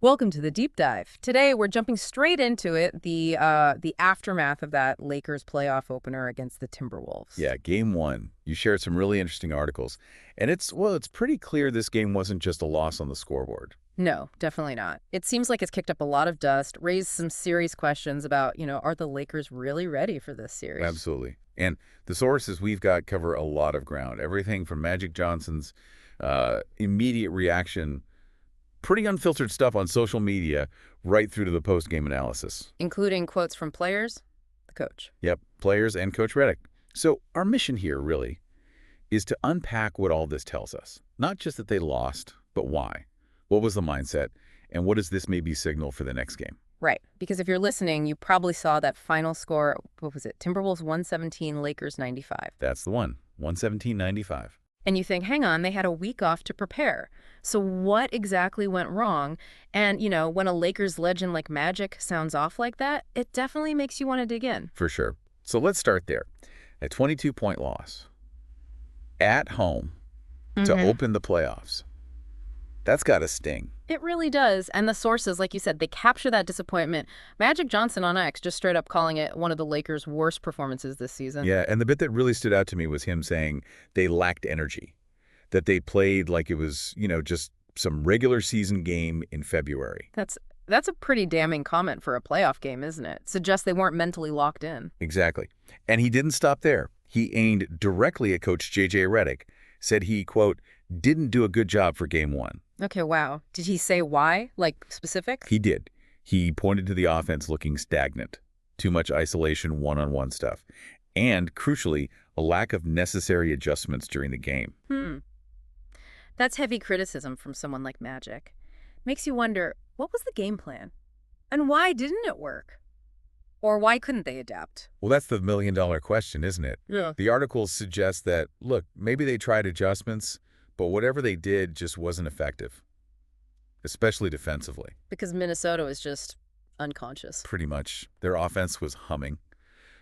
Welcome to the deep dive. Today we're jumping straight into it, the aftermath of that Lakers playoff opener against the Timberwolves. Yeah, game one. You shared some really interesting articles. And it's pretty clear this game wasn't just a loss on the scoreboard. No, definitely not. It seems like it's kicked up a lot of dust, raised some serious questions about, are the Lakers really ready for this series? Absolutely. And the sources we've got cover a lot of ground. Everything from Magic Johnson's immediate reaction, pretty unfiltered stuff on social media, right through to the post-game analysis. Including quotes from players, the coach. Yep, players and Coach Redick. So our mission here, really, is to unpack what all this tells us. Not just that they lost, but why. What was the mindset, and what does this maybe signal for the next game? Right, because if you're listening, you probably saw that final score, what was it, Timberwolves 117, Lakers 95. That's the one, 117-95. And you think, hang on, they had a week off to prepare. So what exactly went wrong? And, when a Lakers legend like Magic sounds off like that, it definitely makes you want to dig in. For sure. So let's start there. A 22-point loss at home to open the playoffs. That's got to sting. It really does. And the sources, like you said, they capture that disappointment. Magic Johnson on X just straight up calling it one of the Lakers' worst performances this season. Yeah, and the bit that really stood out to me was him saying they lacked energy, that they played like it was, just some regular season game in February. That's a pretty damning comment for a playoff game, isn't it? Suggests they weren't mentally locked in. Exactly. And he didn't stop there. He aimed directly at Coach J.J. Redick, said he, quote, didn't do a good job for game one. Okay, wow. Did he say why? Like specifics? He did. He pointed to the offense looking stagnant, too much isolation, one-on-one stuff, and, crucially, a lack of necessary adjustments during the game. That's heavy criticism from someone like Magic. Makes you wonder, what was the game plan? And why didn't it work? Or why couldn't they adapt? Well, that's the million-dollar question, isn't it? Yeah. The articles suggest that, look, maybe they tried adjustments, but whatever they did just wasn't effective, especially defensively. Because Minnesota was just unconscious. Pretty much. Their offense was humming,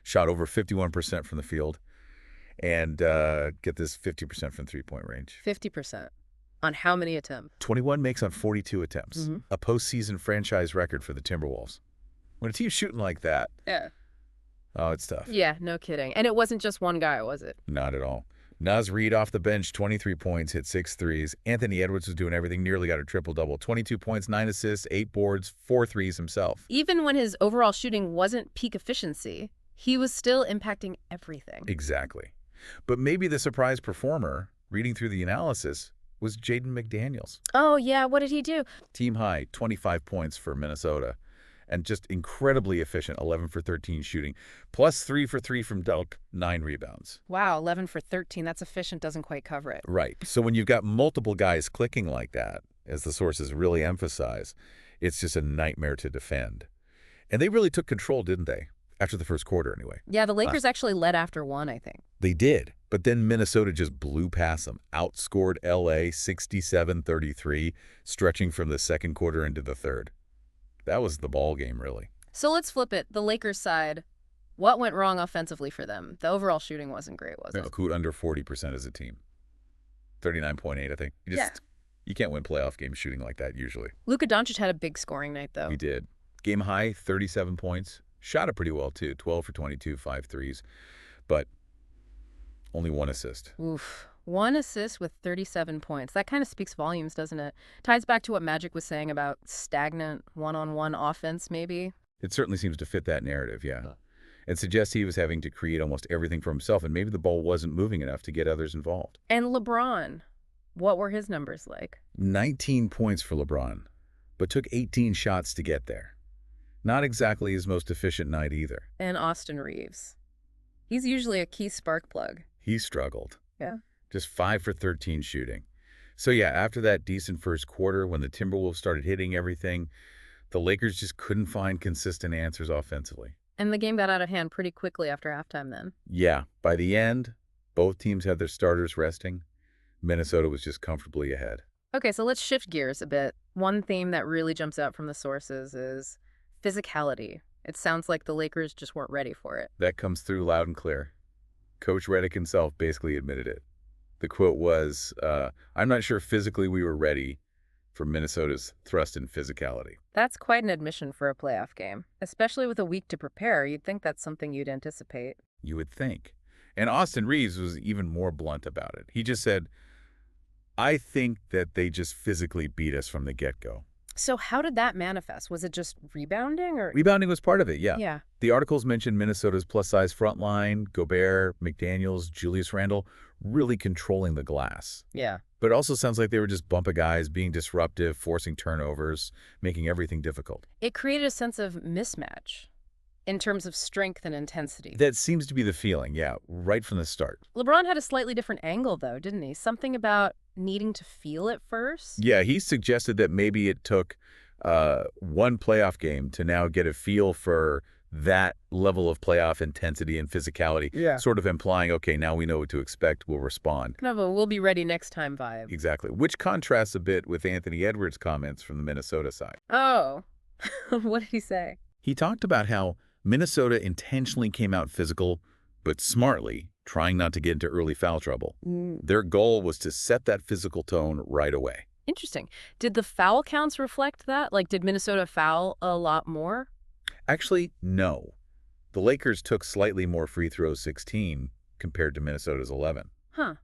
shot over 51% from the field, and get this 50% from three-point range. 50%. On how many attempts? 21 makes on 42 attempts, a postseason franchise record for the Timberwolves. When a team's shooting like that, Yeah. oh, it's tough. Yeah, no kidding. And it wasn't just one guy, was it? Not at all. Naz Reid off the bench, 23 points, hit 6 threes. Anthony Edwards was doing everything, nearly got a triple-double. 22 points, 9 assists, 8 boards, 4 threes himself. Even when his overall shooting wasn't peak efficiency, he was still impacting everything. Exactly. But maybe the surprise performer, reading through the analysis, was Jaden McDaniels. Oh, yeah, what did he do? Team high, 25 points for Minnesota. And just incredibly efficient, 11 for 13 shooting, plus 3 for 3 from dunk, 9 rebounds. Wow, 11 for 13. That's efficient, doesn't quite cover it. Right. So when you've got multiple guys clicking like that, as the sources really emphasize, it's just a nightmare to defend. And they really took control, didn't they? After the first quarter, anyway. Yeah, the Lakers actually led after one, I think. They did. But then Minnesota just blew past them, outscored L.A. 67-33, stretching from the second quarter into the third. That was the ball game, really. So let's flip it. The Lakers side, what went wrong offensively for them? The overall shooting wasn't great, was it? Coot under 40% as a team. 39.8, I think. You can't win playoff games shooting like that usually. Luka Doncic had a big scoring night, though. He did. Game high, 37 points. Shot it pretty well, too. 12 for 22, 5 threes. But only 1 assist. Oof. 1 assist with 37 points. That kind of speaks volumes, doesn't it? Ties back to what Magic was saying about stagnant one-on-one offense, maybe. It certainly seems to fit that narrative, yeah. It suggests he was having to create almost everything for himself, and maybe the ball wasn't moving enough to get others involved. And LeBron, what were his numbers like? 19 points for LeBron, but took 18 shots to get there. Not exactly his most efficient night either. And Austin Reeves. He's usually a key spark plug. He struggled. Yeah. Just 5 for 13 shooting. So yeah, after that decent first quarter, when the Timberwolves started hitting everything, the Lakers just couldn't find consistent answers offensively. And the game got out of hand pretty quickly after halftime then. Yeah, by the end, both teams had their starters resting. Minnesota was just comfortably ahead. Okay, so let's shift gears a bit. One theme that really jumps out from the sources is physicality. It sounds like the Lakers just weren't ready for it. That comes through loud and clear. Coach Redick himself basically admitted it. The quote was, I'm not sure physically we were ready, for Minnesota's thrust and physicality. That's quite an admission for a playoff game. Especially with a week to prepare, you'd think that's something you'd anticipate. You would think. And Austin Reeves was even more blunt about it. He just said, I think that they just physically beat us from the get-go. So how did that manifest? Was it just rebounding or? Rebounding was part of it, yeah. Yeah. The articles mentioned Minnesota's plus-size front line, Gobert, McDaniels, Julius Randle, really controlling the glass. Yeah. But it also sounds like they were just bumping guys, being disruptive, forcing turnovers, making everything difficult. It created a sense of mismatch in terms of strength and intensity. That seems to be the feeling, yeah, right from the start. LeBron had a slightly different angle, though, didn't he? Something about needing to feel it first? Yeah, he suggested that maybe it took one playoff game to now get a feel for that level of playoff intensity and physicality, Yeah. sort of implying, okay, now we know what to expect, we'll respond. Kind of a we'll be ready next time vibe. Exactly, which contrasts a bit with Anthony Edwards' comments from the Minnesota side. Oh, what did he say? He talked about how Minnesota intentionally came out physical, but smartly, trying not to get into early foul trouble. Their goal was to set that physical tone right away. Interesting. Did the foul counts reflect that? Like, did Minnesota foul a lot more? Actually, no. The Lakers took slightly more free throws, 16, compared to Minnesota's 11. Huh.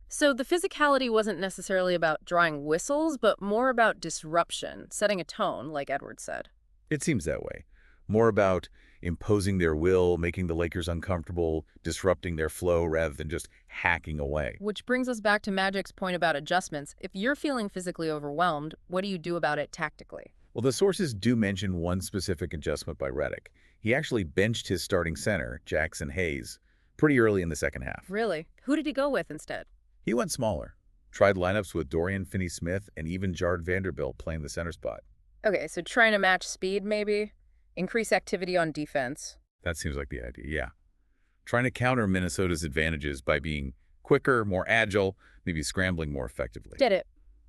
So the physicality wasn't necessarily about drawing whistles, but more about disruption, setting a tone, like Edwards said. It seems that way. More about imposing their will, making the Lakers uncomfortable, disrupting their flow rather than just hacking away. Which brings us back to Magic's point about adjustments. If you're feeling physically overwhelmed, what do you do about it tactically? Well, the sources do mention one specific adjustment by Redick. He actually benched his starting center, Jackson Hayes, pretty early in the second half. Really? Who did he go with instead? He went smaller, tried lineups with Dorian Finney-Smith and even Jared Vanderbilt playing the center spot. Okay, so trying to match speed, maybe? Increase activity on defense. That seems like the idea, yeah. Trying to counter Minnesota's advantages by being quicker, more agile, maybe scrambling more effectively. Did it?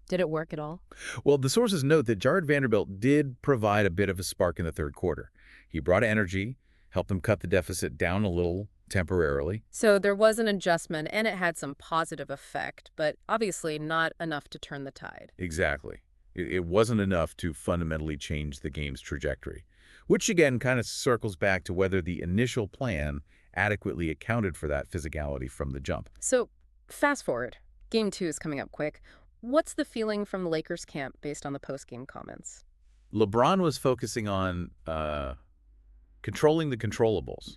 Did it work at all? Well, the sources note that Jared Vanderbilt did provide a bit of a spark in the third quarter. He brought energy, helped them cut the deficit down a little temporarily. So there was an adjustment, and it had some positive effect, but obviously not enough to turn the tide. Exactly. It wasn't enough to fundamentally change the game's trajectory, which again kind of circles back to whether the initial plan adequately accounted for that physicality from the jump. So fast forward. Game 2 is coming up quick. What's the feeling from the Lakers camp based on the post-game comments? LeBron was focusing on controlling the controllables,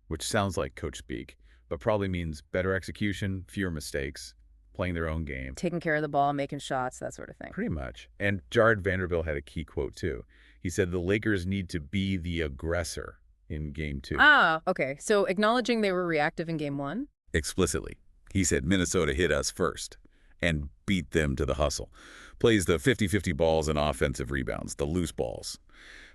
which sounds like coach speak, but probably means better execution, fewer mistakes, playing their own game. Taking care of the ball, making shots, that sort of thing. Pretty much. And Jared Vanderbilt had a key quote, too. He said the Lakers need to be the aggressor in Game 2. Ah, okay. So acknowledging they were reactive in Game 1? Explicitly. He said Minnesota hit us first and beat them to the hustle. Plays the 50-50 balls and offensive rebounds, the loose balls.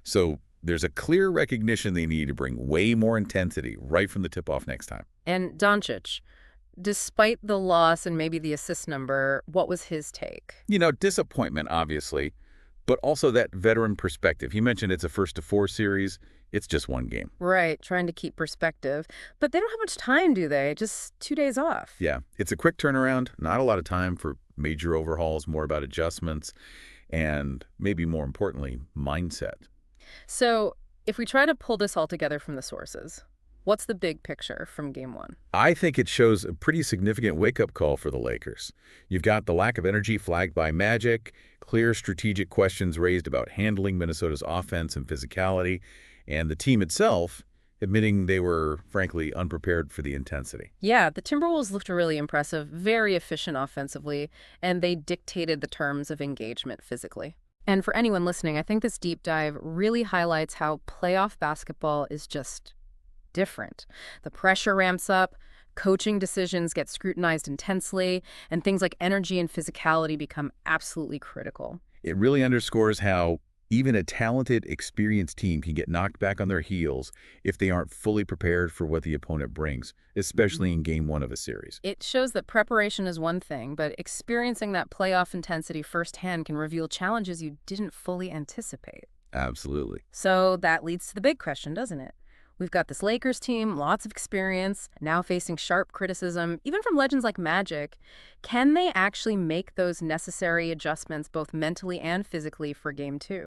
So there's a clear recognition they need to bring way more intensity right from the tip-off next time. And Doncic, despite the loss and maybe the assist number, what was his take? You know, disappointment, obviously, but also that veteran perspective. He mentioned it's a 1-4 series. It's just one game. Right, trying to keep perspective. But they don't have much time, do they? Just 2 days off. Yeah, it's a quick turnaround, not a lot of time for major overhauls, more about adjustments, and maybe more importantly, mindset. So if we try to pull this all together from the sources, what's the big picture from Game 1? I think it shows a pretty significant wake-up call for the Lakers. You've got the lack of energy flagged by Magic, clear strategic questions raised about handling Minnesota's offense and physicality, and the team itself admitting they were, frankly, unprepared for the intensity. Yeah, the Timberwolves looked really impressive, very efficient offensively, and they dictated the terms of engagement physically. And for anyone listening, I think this deep dive really highlights how playoff basketball is just different. The pressure ramps up, coaching decisions get scrutinized intensely, and things like energy and physicality become absolutely critical. It really underscores how even a talented, experienced team can get knocked back on their heels if they aren't fully prepared for what the opponent brings, especially in Game 1 of a series. It shows that preparation is one thing, but experiencing that playoff intensity firsthand can reveal challenges you didn't fully anticipate. Absolutely. So that leads to the big question, doesn't it? We've got this Lakers team, lots of experience, now facing sharp criticism, even from legends like Magic. Can they actually make those necessary adjustments both mentally and physically for Game 2?